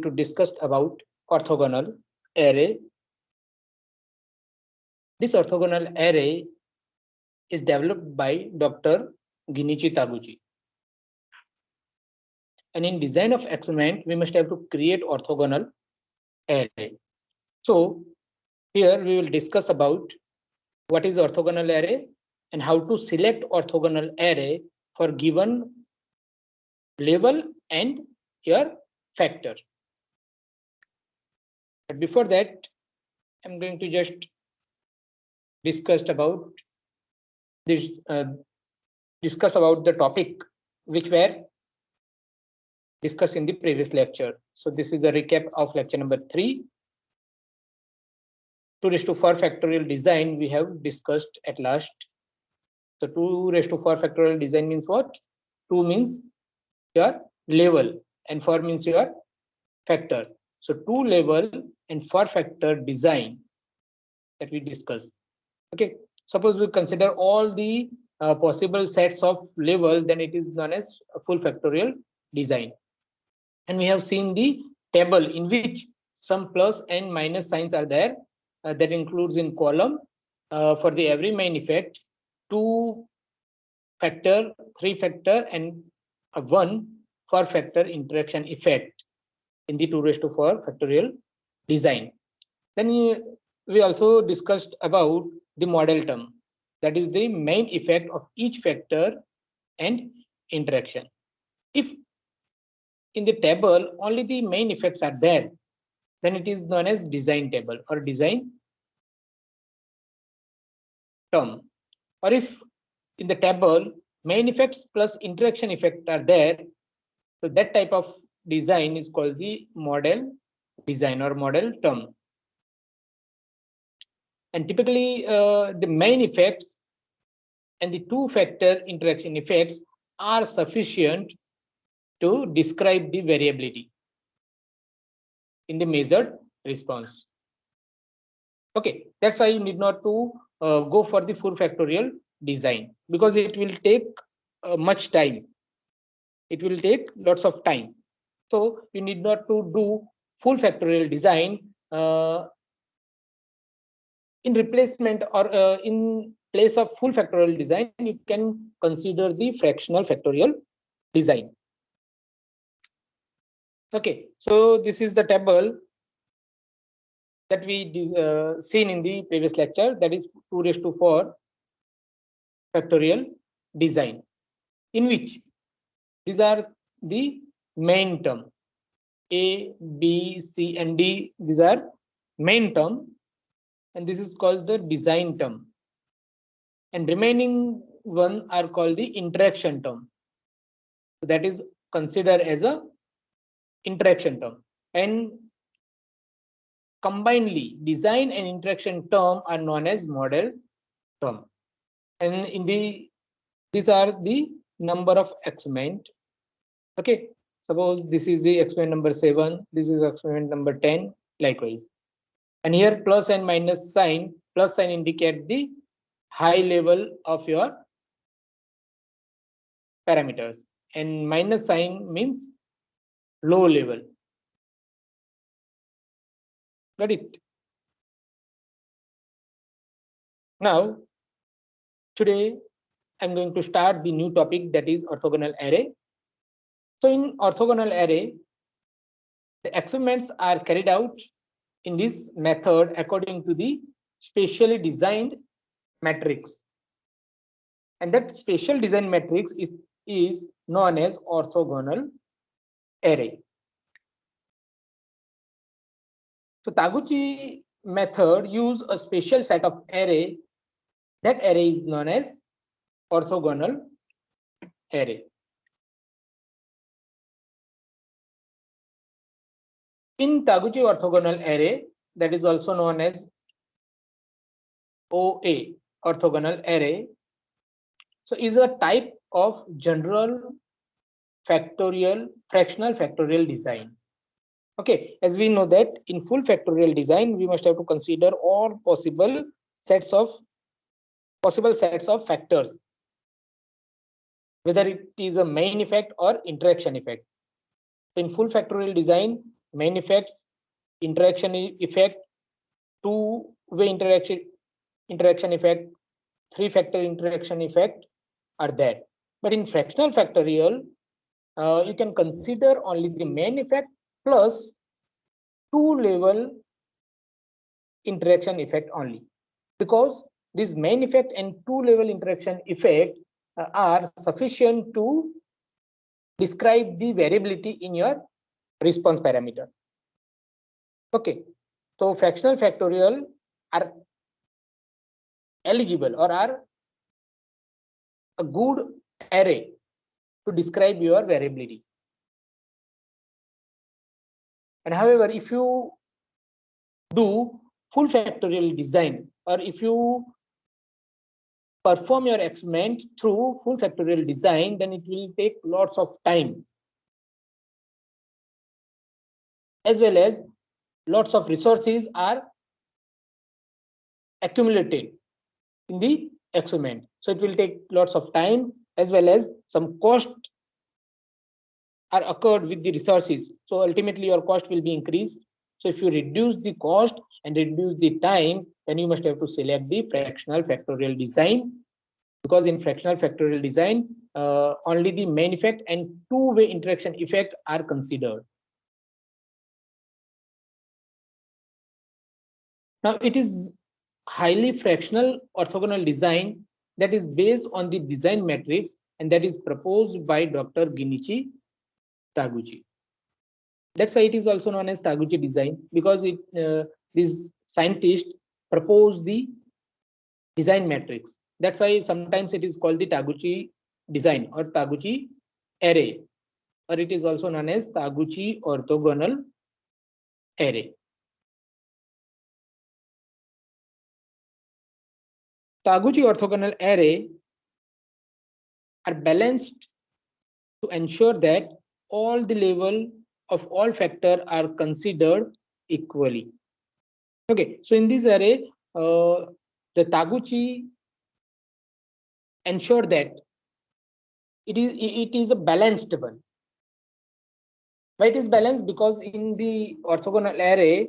to discuss about orthogonal array. This orthogonal array is developed by Dr. Genichi Taguchi. And in design of experiment, we must have to create orthogonal array. So here we will discuss about what is orthogonal array and how to select orthogonal array for given level and your factor. But before that, I'm going to just discuss about the topic which were discussed in the previous lecture. So this is the recap of lecture number 3. 2 raised to 4 factorial design we have discussed at last. So 2 raised to 4 factorial design means what? 2 means your level and 4 means your factor. So 2 level and 4 factor design that we discussed. Okay, suppose we consider all the possible sets of level, then it is known as a full factorial design. And we have seen the table in which some plus and minus signs are there. That includes in column for the every main effect, 2 factor, 3 factor, and 1 4 factor interaction effect in the 2 raised to 4 factorial design. Then we also discussed about the model term, that is the main effect of each factor and interaction. If in the table only the main effects are there, then it is known as design table or design term. Or if in the table main effects plus interaction effect are there, so that type of design is called the model design or model term. And typically the main effects and the 2 factor interaction effects are sufficient to describe the variability in the measured response. Okay, that's why you need not to go for the full factorial design, because it will take much time. It will take lots of time. So you need not to do full factorial design. In replacement or in place of full factorial design, you can consider the fractional factorial design. Okay, so this is the table that we seen in the previous lecture, that is 2 raised to 4 factorial design, in which these are the main term A, B, C, and D. These are main term, and this is called the design term, and remaining one are called the interaction term. So that is considered as a interaction term, and combinedly design and interaction term are known as model term. And in the these are the number of experiment. Okay, suppose this is the experiment number 7, this is experiment number 10, likewise. And here plus and minus sign, plus sign indicate the high level of your parameters, and minus sign means low level. Got it? Now, today I'm going to start the new topic, that is orthogonal array. So in orthogonal array, the experiments are carried out in this method according to the specially designed matrix. And that special design matrix is known as orthogonal array. So Taguchi method use a special set of array. That array is known as orthogonal array. In Taguchi orthogonal array, that is also known as OA, orthogonal array, so is a type of general factorial fractional factorial design. Okay, as we know that in full factorial design, we must have to consider all possible sets of factors, whether it is a main effect or interaction effect. In full factorial design, main effects, interaction effect, two-way interaction effect, three-factor interaction effect are there. But in fractional factorial, you can consider only the main effect plus two-level interaction effect only, because this main effect and two-level interaction effect are sufficient to describe the variability in your response parameter. Okay, so fractional factorial are eligible or are a good array to describe your variability. And however, if you do full factorial design, or if you perform your experiment through full factorial design, then it will take lots of time, as well as lots of resources are accumulated in the experiment. So it will take lots of time, as well as some cost are occurred with the resources. So ultimately your cost will be increased. So if you reduce the cost and reduce the time, then you must have to select the fractional factorial design, because in fractional factorial design, only the main effect and two-way interaction effect are considered. Now it is highly fractional orthogonal design that is based on the design matrix, and that is proposed by Dr. Genichi Taguchi. That's why it is also known as Taguchi design, because this scientist proposed the design matrix. That's why sometimes it is called the Taguchi design or Taguchi array, or it is also known as Taguchi orthogonal array. Taguchi orthogonal array are balanced to ensure that all the level of all factor are considered equally. Okay, so in this array, the Taguchi ensure that it is a balanced one. Why it is balanced? Because in the orthogonal array,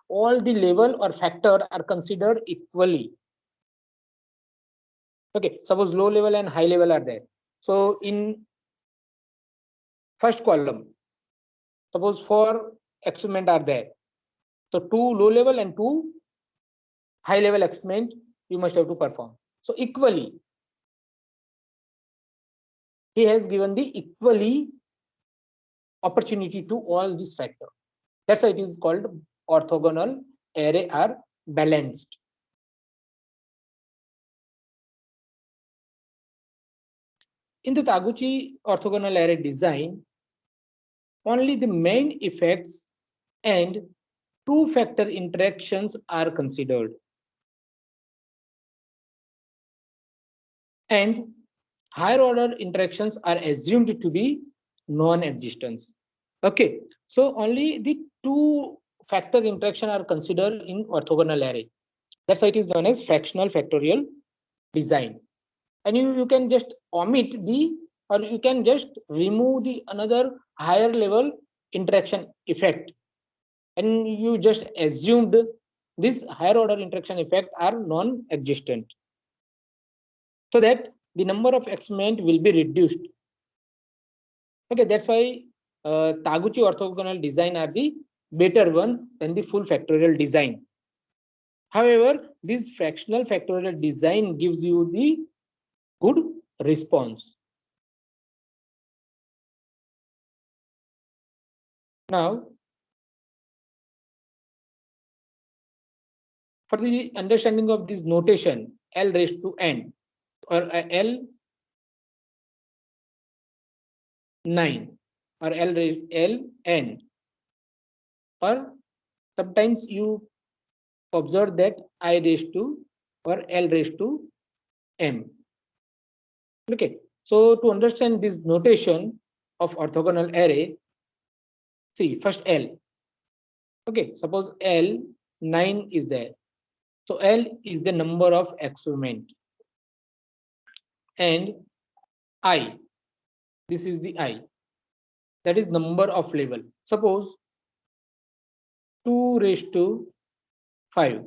all the level or factor are considered equally. Okay, suppose low level and high level are there. So in first column, suppose 4 experiment are there. So 2 low level and 2 high level experiment you must have to perform. So equally, he has given the equally opportunity to all these factors. That's why it is called orthogonal array are balanced. In the Taguchi orthogonal array design, only the main effects and two-factor interactions are considered, and higher order interactions are assumed to be non-existent. Okay, so only the two-factor interaction are considered in orthogonal array. That's why it is known as fractional factorial design. And you can just omit the, or you can just remove the another higher level interaction effect, and you just assumed this higher order interaction effect are non-existent, so that the number of experiment will be reduced. Okay, that's why Taguchi orthogonal design are the better one than the full factorial design. However, this fractional factorial design gives you the good response. Now, for the understanding of this notation, L raised to n or L9 or Ln, or sometimes you observe that I raised to or L raised to m. Okay, so to understand this notation of orthogonal array, see first L. Okay, suppose L9 is there. So L is the number of experiment, and I, this is the I, that is number of level. Suppose 2 raised to 5.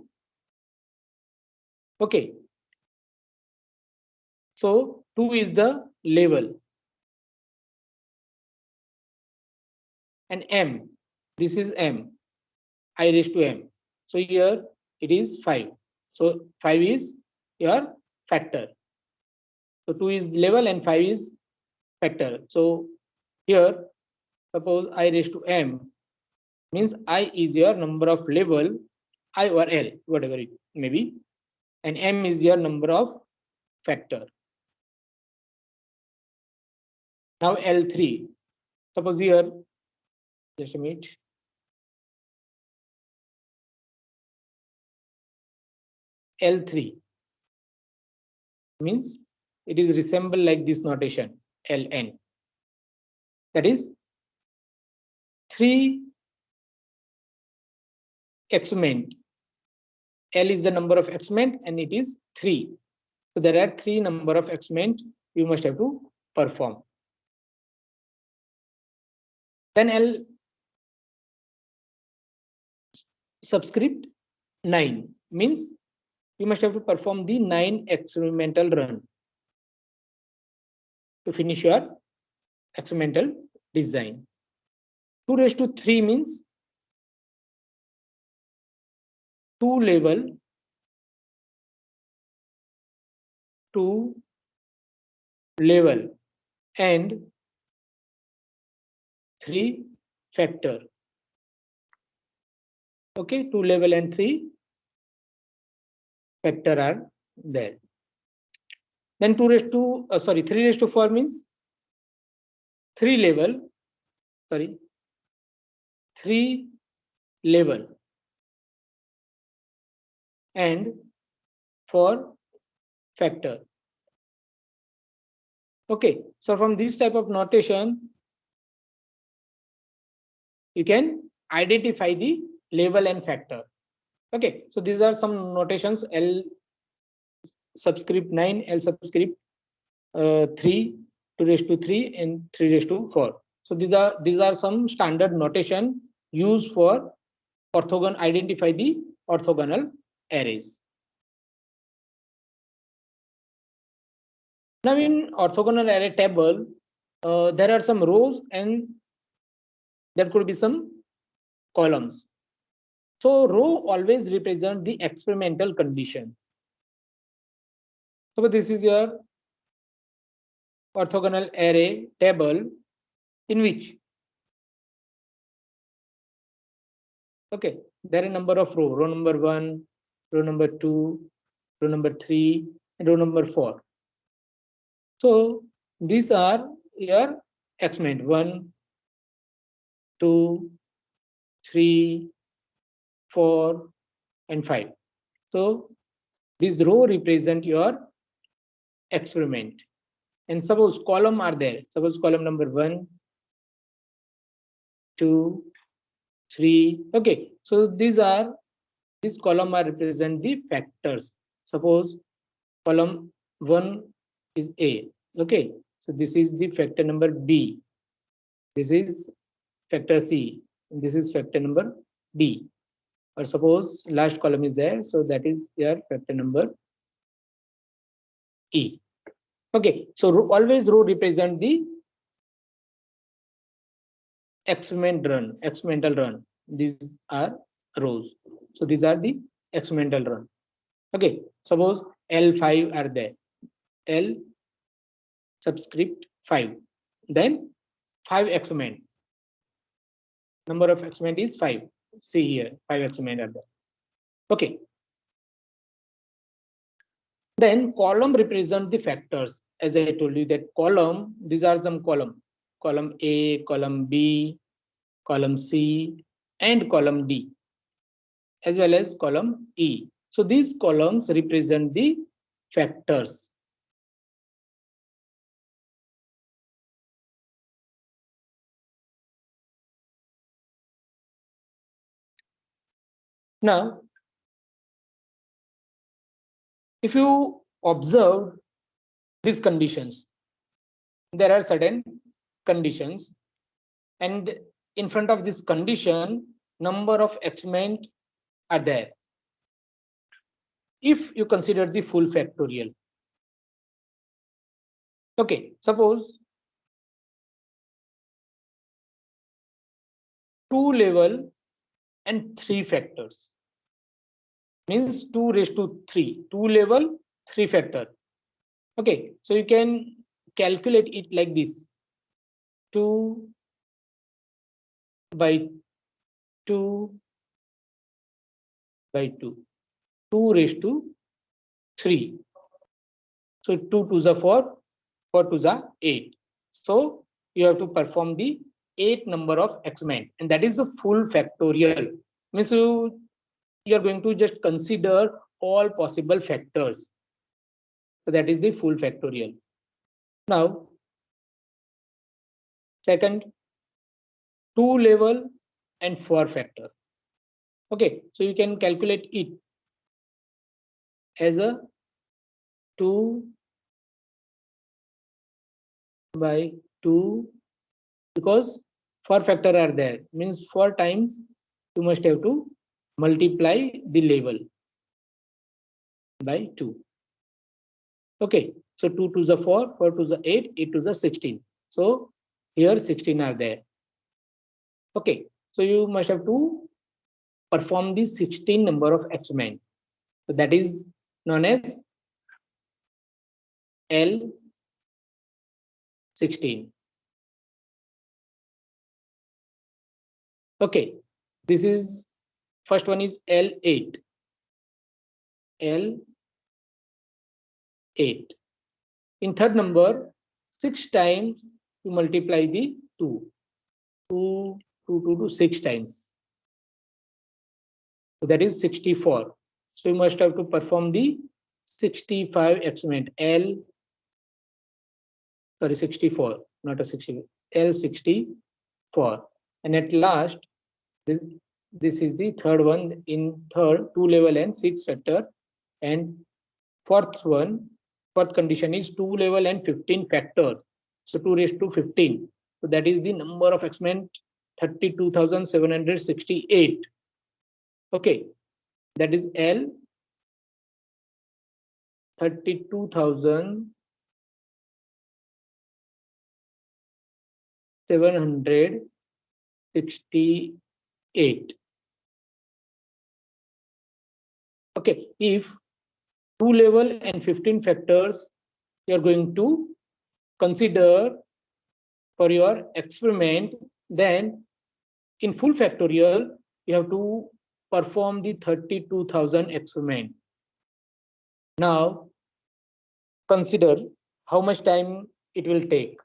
Okay. So 2 is the level. And m, this is m, I raised to m. So here it is 5. So 5 is your factor. So 2 is level and 5 is factor. So here, suppose I raised to m means I is your number of level, I or L, whatever it may be, and m is your number of factor. Now L3, suppose here, just a minute. L3 means it is resemble like this notation, Ln. That is 3 exponent. L is the number of exponent and it is 3. So there are 3 number of exponent you must have to perform. Then L subscript 9 means you must have to perform the 9 experimental run to finish your experimental design. 2 raised to 3 means 2 level, 2 level and 3 factor. Okay, 2 level and 3 factor are there. Then 3 raised to 4 means 3 level, 3 level and 4 factor. Okay, so from this type of notation, you can identify the level and factor. Okay, so these are some notations: L subscript 9, L subscript 3, 2 raised to 3, and 3 raised to 4. So these are some standard notation used for orthogonal, identify the orthogonal arrays. Now in orthogonal array table, there are some rows and there could be some columns. So row always represent the experimental condition. So this is your orthogonal array table in which, okay, there are a number of row number 1, row number 2, row number 3, and row number 4. So these are your experiment 1, 2, 3, 4, and 5. So this row represent your experiment. And suppose column are there. Suppose column number 1, 2, 3. Okay. So this column are represent the factors. Suppose column 1 is A. Okay. So this is the factor number B. This is factor C. And this is factor number D. Or suppose last column is there. So that is your factor number E. Okay. So always row represent the experimental run. These are rows. So these are the experimental run. Okay. Suppose L5 are there. L subscript 5. Then 5 experiment. Number of experiment is 5. See here, 5 experiment are there. Okay. Then column represent the factors. As I told you that column, these are some column. Column A, column B, column C, and column D, as well as column E. So these columns represent the factors. Now, if you observe these conditions, there are certain conditions, and in front of this condition, number of exponent are there if you consider the full factorial. Okay, suppose 2 level and 3 factors means 2 raised to 3, 2 level 3 factor. Okay, so you can calculate it like this: 2 by 2 by 2, 2 raised to 3. So 2 to the 4, 4 to the 8. So you have to perform the 8 number of exponent, and that is a full factorial. Means you are going to just consider all possible factors. So that is the full factorial. Now, second, 2 level and 4 factor. Okay, so you can calculate it as a 2 by 2, because 4 factor are there, means 4 times you must have to multiply the level by 2. Okay, so 2 to the 4, 4 to the 8, 8 to the 16. So here 16 are there. Okay, so you must have to perform the 16 number of exponent. So that is known as L16. Okay, this is first one is L8. L8. In third number, 6 times you multiply the 2. 2 to 6 times. So that is 64. So you must have to perform the 65 exponent. 64, not a 60, L64. And at last, this is the third one. In third, 2 level and 6 factor. And fourth condition is 2 level and 15 factor. So 2 raised to 15. So that is the number of exponent 32,768. Okay, that is L 32,768. Okay, if 2 level and 15 factors you are going to consider for your experiment, then in full factorial you have to perform the 32,000 experiment. Now consider how much time it will take.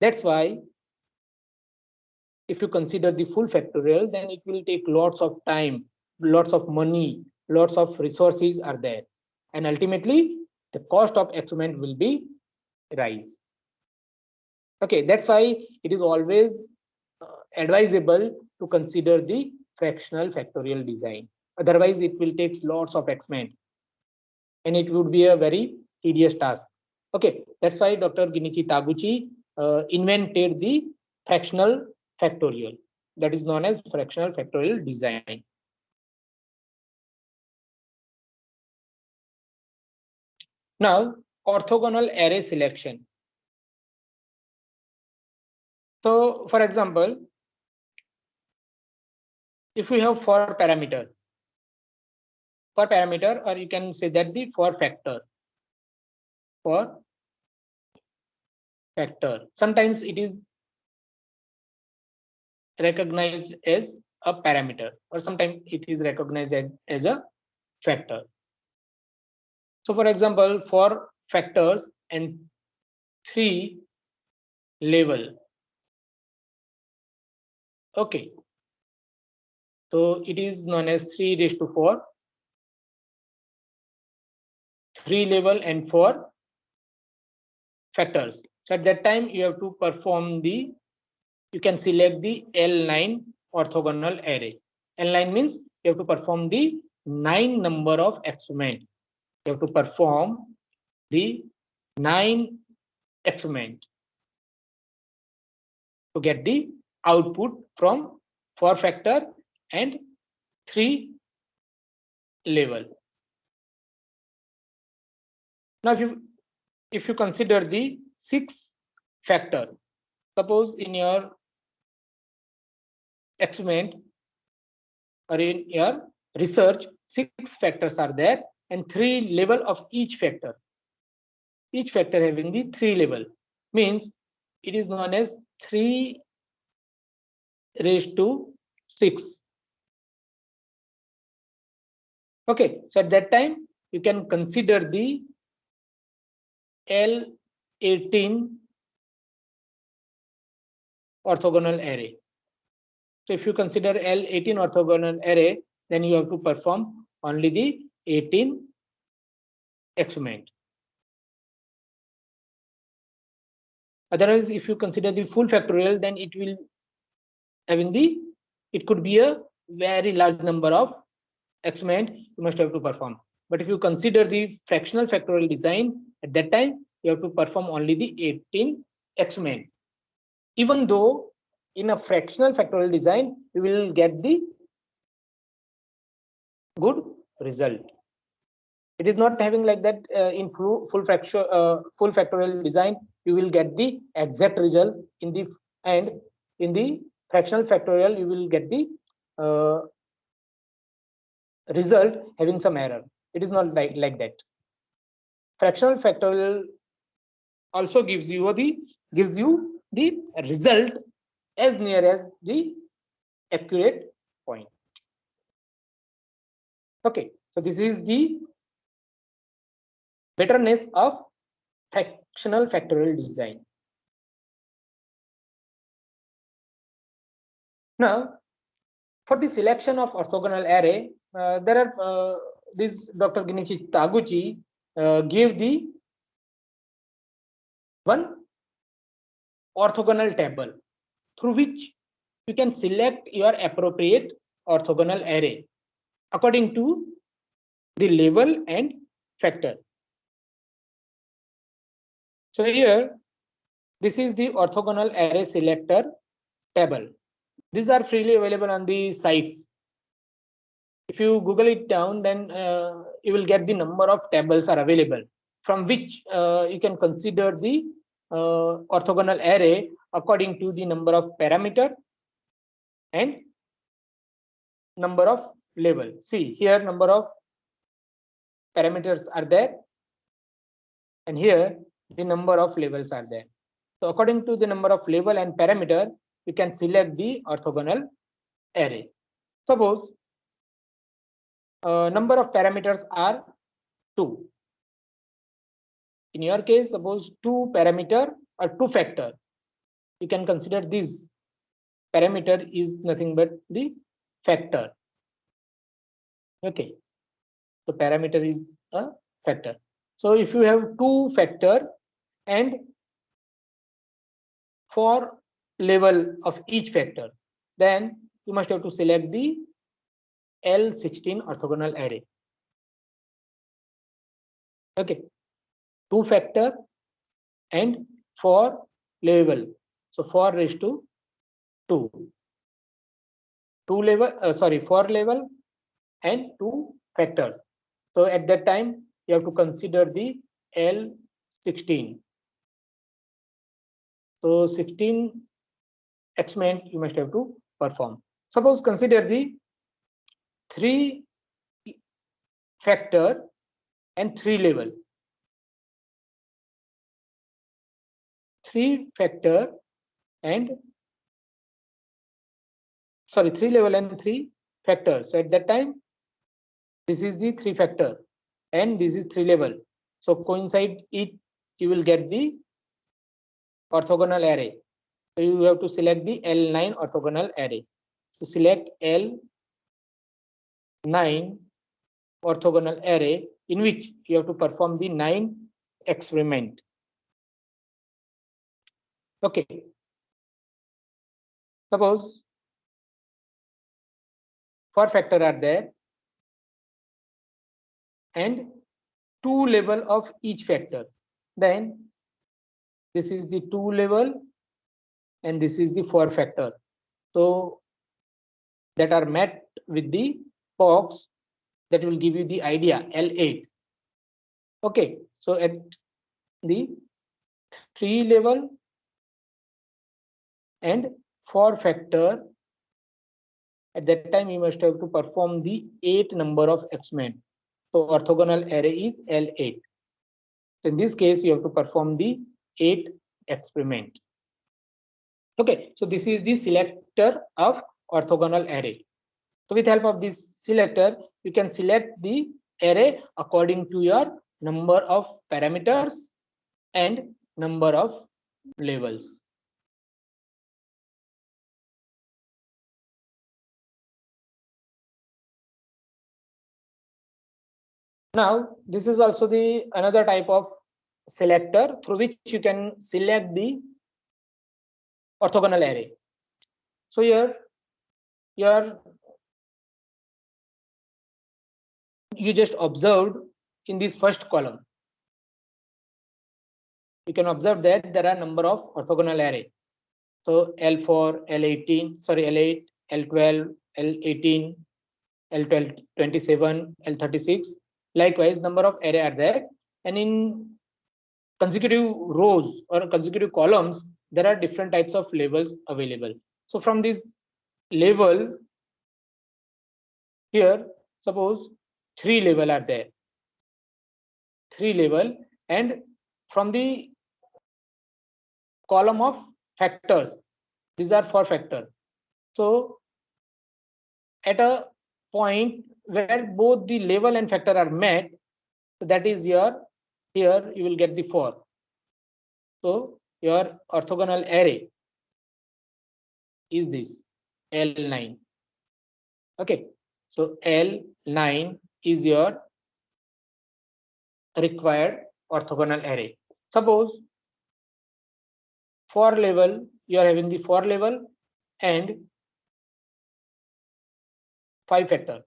That's why if you consider the full factorial, then it will take lots of time, lots of money, lots of resources are there, and ultimately the cost of experiment will be rise. Okay, that's why it is always advisable to consider the fractional factorial design. Otherwise it will take lots of experiment and it would be a very tedious task. Okay, that's why Dr. Genichi Taguchi invented the fractional factorial, that is known as fractional factorial design. Now, orthogonal array selection. So, for example, if we have 4 parameter, or you can say that the 4 factor, sometimes it is recognized as a parameter, or sometimes it is recognized as a factor. So for example, 4 factors and 3 level. Okay, so it is known as 3 raised to 4, 3 level and 4 factors. So at that time you have to perform the, you can select the L9 orthogonal array. L9 means you have to perform the 9 number of experiment. You have to perform the 9 experiment to get the output from 4 factor and 3 level. Now if you consider the 6 factor, suppose in your experiment or in your research 6 factors are there and 3 level of each factor having the 3 level, means it is known as 3 raised to 6. Okay, so at that time you can consider the L18 orthogonal array. So if you consider L18 orthogonal array, then you have to perform only the 18 experiment. Otherwise, if you consider the full factorial, then it will it could be a very large number of experiment you must have to perform. But if you consider the fractional factorial design, at that time you have to perform only the 18 experiment. Even though in a fractional factorial design you will get the good result. It is not having like that in full factorial design you will get the exact result in the end. In the fractional factorial you will get the result having some error. It is not like that. Fractional factorial also gives you the result as near as the accurate point. Okay, so this is the betterness of fractional factorial design. Now, for the selection of orthogonal array, there are this Dr. Genichi Taguchi gave the one orthogonal table through which you can select your appropriate orthogonal array according to the level and factor. So here, this is the orthogonal array selector table. These are freely available on the sites. If you Google it down, then you will get the number of tables are available from which you can consider the orthogonal array according to the number of parameter and number of level. See here, number of parameters are there, and here the number of levels are there. So according to the number of level and parameter, you can select the orthogonal array. Suppose number of parameters are 2. In your case, suppose 2 parameter or 2 factor, you can consider this parameter is nothing but the factor. Okay, so parameter is a factor. So if you have 2 factor and 4 level of each factor, then you must have to select the L16 orthogonal array. Okay, 2 factor and 4 level. So 4 raised to 2. 4 level and 2 factors. So at that time you have to consider the L16. So 16 experiment you must have to perform. Suppose consider the 3 factor and 3 level. 3 factor and 3 level and 3 factor. So at that time, this is the 3 factor and this is 3 level. So coincide it, you will get the orthogonal array. So you have to select the L9 orthogonal array. So select L9 orthogonal array in which you have to perform the 9 experiment. Okay. Suppose 4 factor are there and 2 level of each factor. Then this is the 2 level and this is the 4 factor. So that are met with the box, that will give you the idea L8. Okay, so at the 3 level and 4 factor, at that time you must have to perform the 8 number of experiment. So orthogonal array is L8. So in this case, you have to perform the 8 experiment. Okay, so this is the selector of orthogonal array. So with help of this selector, you can select the array according to your number of parameters and number of levels. Now, this is also the another type of selector through which you can select the orthogonal array. So here you just observed in this first column, you can observe that there are number of orthogonal array. So L4, L18, sorry, L8, L12, L18, L12, 27, L36. Likewise, number of array are there, and in consecutive rows or consecutive columns, there are different types of labels available. So from this label here, suppose 3 label are there, 3 label, and from the column of factors, these are 4 factors. So at a point where both the label and factor are met, so that is your, here you will get the 4. So your orthogonal array is this L9. Okay, so L9 is your required orthogonal array. Suppose for level, you are having the 4 level and 5 factor.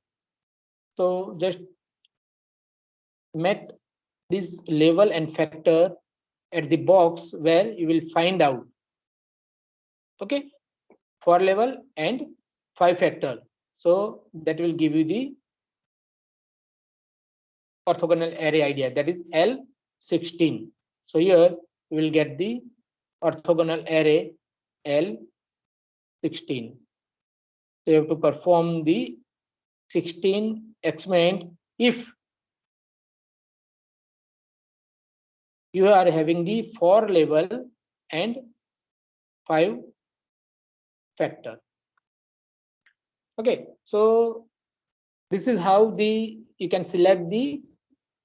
So just met this level and factor at the box where you will find out. Okay, 4 level and 5 factor. So that will give you the orthogonal array idea, that is L16. So here you will get the orthogonal array L16. So you have to perform the 16 experiment if you are having the 4 level and 5 factor. Okay, so this is how you can select the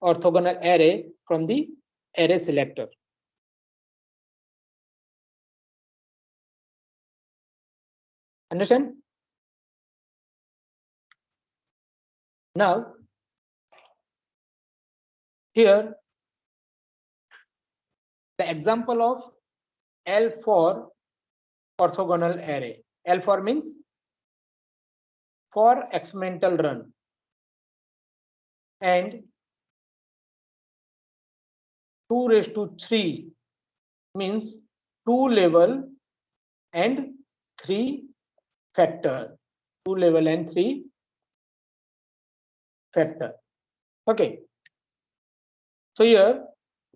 orthogonal array from the array selector. Understand? Now, here the example of L4 orthogonal array. L4 means for experimental run, and 2⁻³ means 2 level and 3 factor. 2 level and 3 factor. Okay. So here,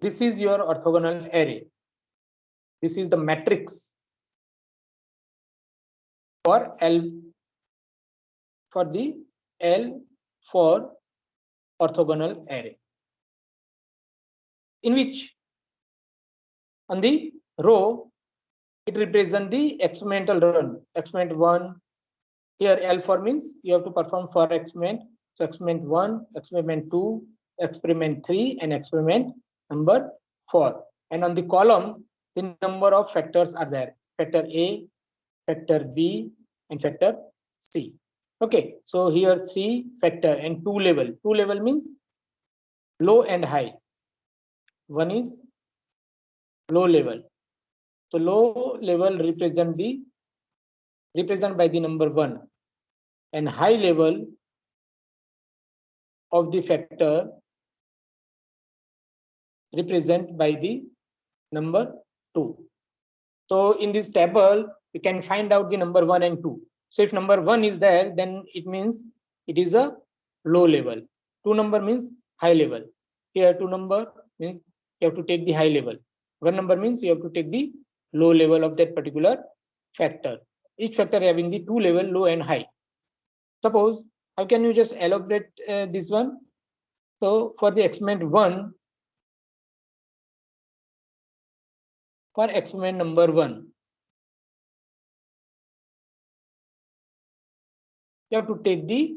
this is your orthogonal array. This is the matrix for the L4 orthogonal array, in which on the row it represents the experimental run. Experiment 1. Here L4 means you have to perform 4 experiment. So experiment 1, experiment 2, experiment 3, and experiment number 4. And on the column, the number of factors are there. Factor A, factor B, and factor C. Okay, so here 3 factor and 2 level. 2 level means low and high. One is low level. So low level represent by the number 1, and high level of the factor represent by the number 2. So in this table, you can find out the number 1 and 2. So if number 1 is there, then it means it is a low level. 2 number means high level. Here 2 number means you have to take the high level. 1 number means you have to take the low level of that particular factor. Each factor having the 2 level, low and high. Suppose, how can you just elaborate this one? So for the experiment 1, for experiment number 1, you have to take the,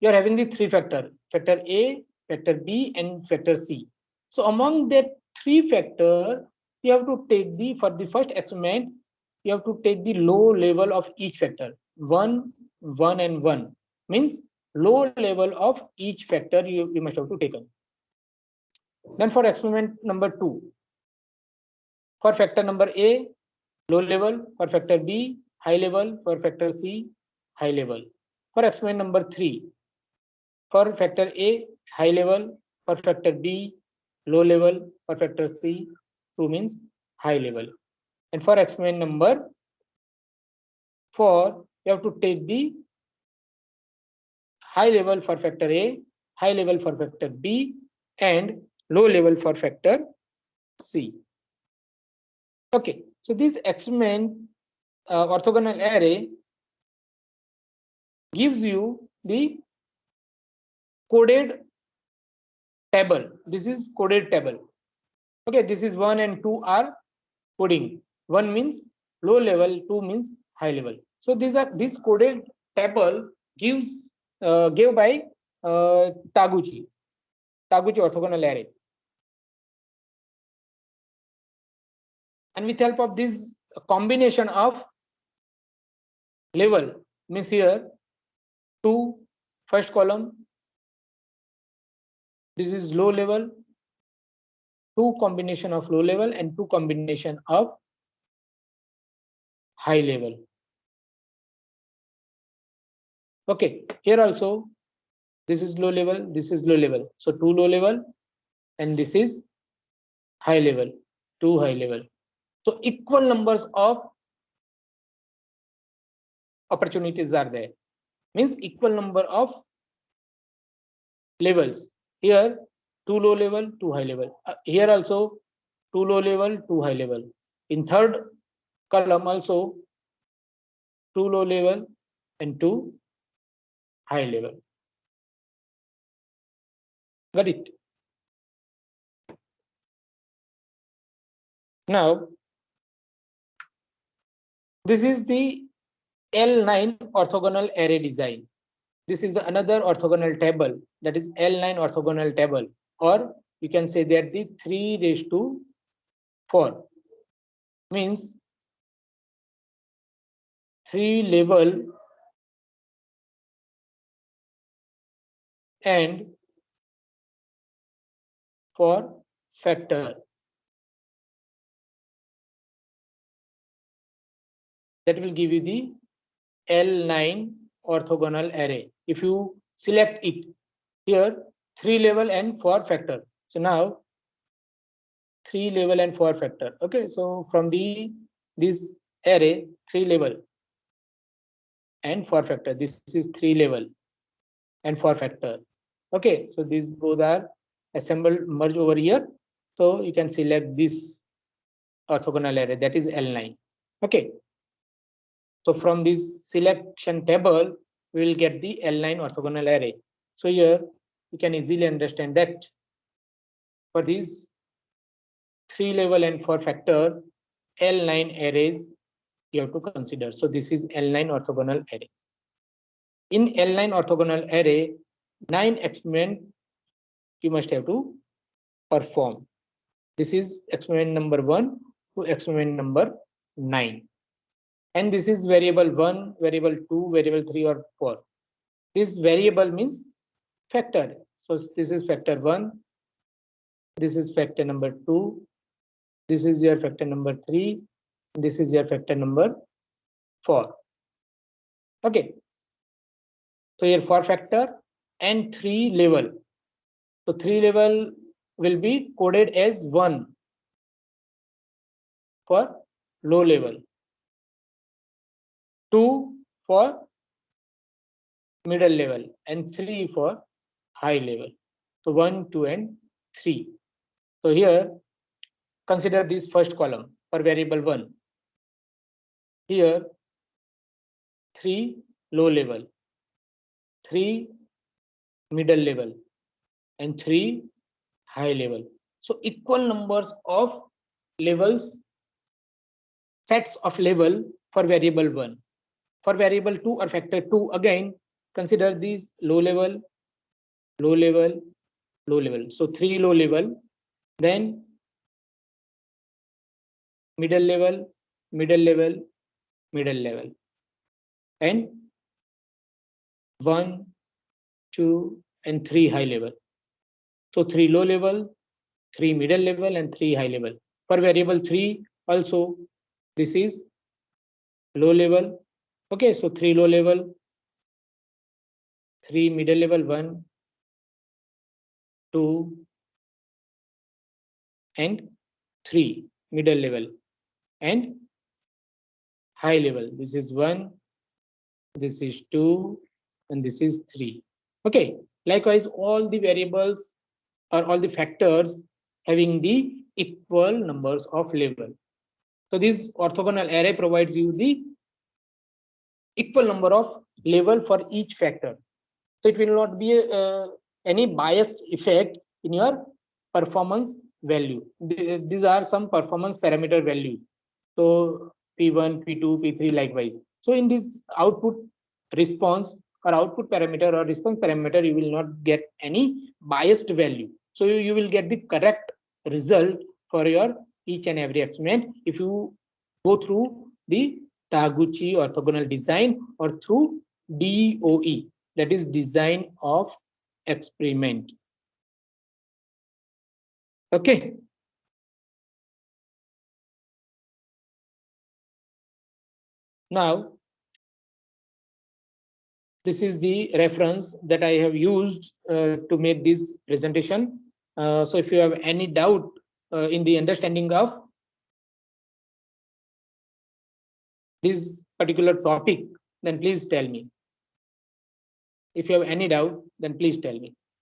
you are having the 3 factor, factor A, factor B and factor C. So among that 3 factor, you have to take the, for the first experiment, you have to take the low level of each factor. 1, 1 and 1 means low level of each factor you must have to take. Then for experiment number 2, for factor number A, low level, for factor B, high level, for factor C, high level. For experiment number 3, for factor A, high level, for factor B, low level, for factor C, 2 means high level. And for experiment number 4, you have to take the high level for factor A, high level for factor B, and low level for factor C. Okay, so this experiment orthogonal array gives you the coded table. This is coded table. Okay, this is 1 and 2 are coding. 1 means low level, 2 means high level. So these are, this coded table gives gave by Taguchi orthogonal array. And with help of this combination of level, means here 2 first column, this is low level, 2 combination of low level and 2 combination of high level. Okay, here also this is low level, this is low level. So 2 low level and this is high level, 2 high level. So equal numbers of opportunities are there. Means equal number of levels. Here 2 low level, 2 high level. Here also 2 low level, 2 high level. In third column also 2 low level and 2 high level. Got it? Now, this is the L9 orthogonal array design. This is another orthogonal table, that is L9 orthogonal table, or you can say that the 3:4 means 3 level and 4 factor. That will give you the L9 orthogonal array. If you select it here, 3 level and 4 factor. So now 3 level and 4 factor. Okay, so from this array 3 level and 4 factor. This is 3 level and 4 factor. Okay, so these both are assembled, merge over here. So you can select this orthogonal array, that is L9. Okay. So from this selection table, we will get the L9 orthogonal array. So here you can easily understand that for these 3 level and 4 factor L9 arrays you have to consider. So this is L9 orthogonal array. In L9 orthogonal array, 9 experiment you must have to perform. This is experiment number 1 to experiment number 9. And this is variable 1, variable 2, variable 3 or 4. This variable means factor. So this is factor 1, this is factor number 2, this is your factor number 3, this is your factor number 4. Okay. So here 4 factor and 3 level. So 3 level will be coded as 1 for low level. 2 for middle level and 3 for high level. So 1, 2, and 3. So here, consider this first column for variable 1. Here, 3 low level, 3 middle level, and 3 high level. So equal numbers of levels, sets of level for variable 1. For variable 2 or factor 2, again, consider these low level, low level, low level. So 3 low level, then middle level, middle level, middle level, and 1, 2, and 3 high level. So 3 low level, 3 middle level, and 3 high level. For variable 3 also, this is low level. Okay, so 3 low level, 3 middle level, 1, 2, and 3 middle level, and high level. This is 1, this is 2, and this is 3. Okay, likewise, all the variables or all the factors having the equal numbers of level. So this orthogonal array provides you the equal number of level for each factor. So it will not be any biased effect in your performance value. These are some performance parameter value. So P1, P2, P3 likewise. So in this output response or output parameter or response parameter, you will not get any biased value. So you will get the correct result for your each and every experiment if you go through the Taguchi orthogonal design or through DOE, that is design of experiment. Okay. Now, this is the reference that I have used to make this presentation. So if you have any doubt in the understanding of this particular topic, then please tell me. If you have any doubt, then please tell me.